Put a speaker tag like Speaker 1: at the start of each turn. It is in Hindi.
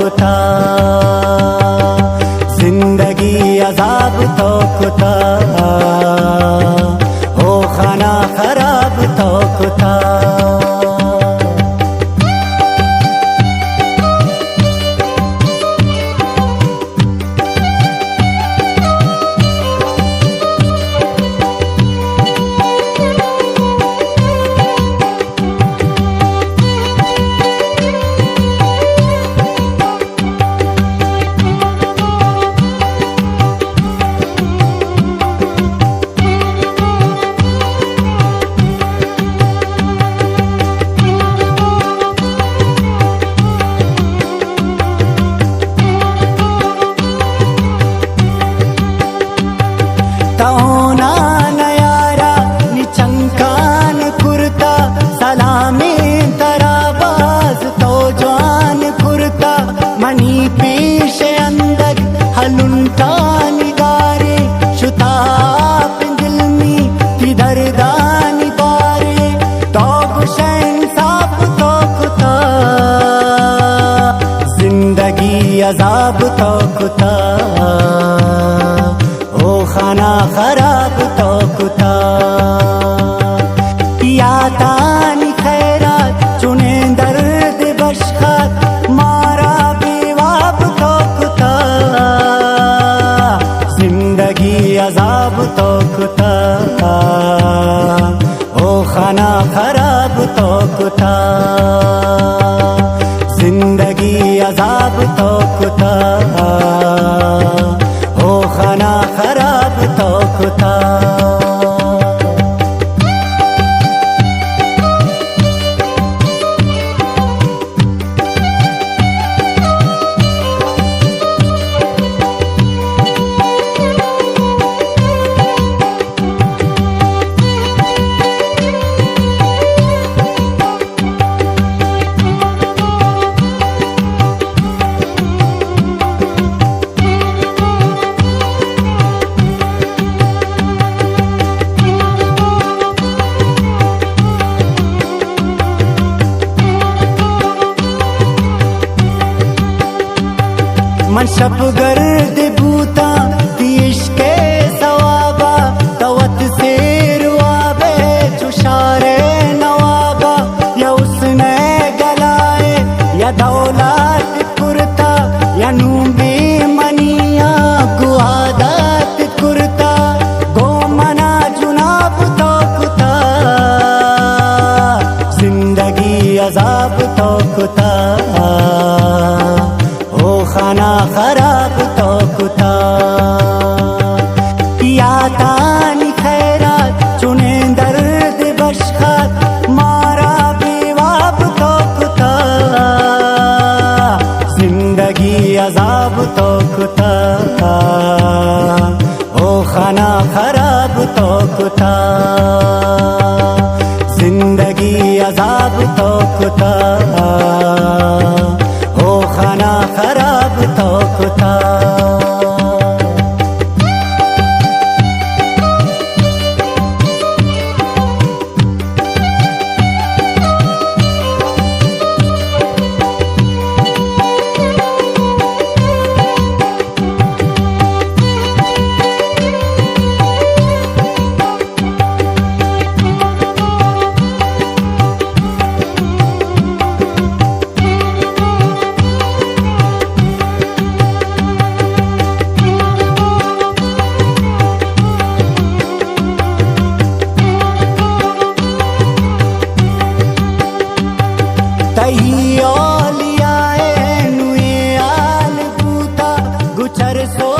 Speaker 1: कुता जिंदगी अजाब तो कुता ओ खाना खराब तो कुता तहोना नयारा निचंकान कुर्ता सलामी तराबाज तो जवान कुर्ता मनी पेश अंदर हलुंटा निगारे शुता दिलमी किधर दानी बारे तो गुशन साफ तो कुता जिंदगी अजाब तो कुता ओ खाना खराब तो कुता या तानी खैरात चुने दर्द बशखात मारा बेवाब तो कुता जिंदगी अजाब तो कुता ओ खाना खराब तो कुता जिंदगी अजाब तो कुता ओ खाना खराब तो कुता मन शब गर्द बूता तीश के सवाबा तवत से रुआबे चुशारे नवाबा या उसने गलाए या दौलत कुर्ता या नूबे मनिया गुआदत कुर्ता गो मना जुनाब तो कुता जिंदगी अजाब तो कुता ओ खाना खराब तो कुता या तानी खैरात चुने दर्द बशखात मारा बेवाब तो कुता जिंदगी अजाब तो कुता ओ खाना खराब तो कुता जिंदगी अजाब तो कुता ओ खाना खराब तो कुता तही ओलियाए नुए आल बूता गुचर सो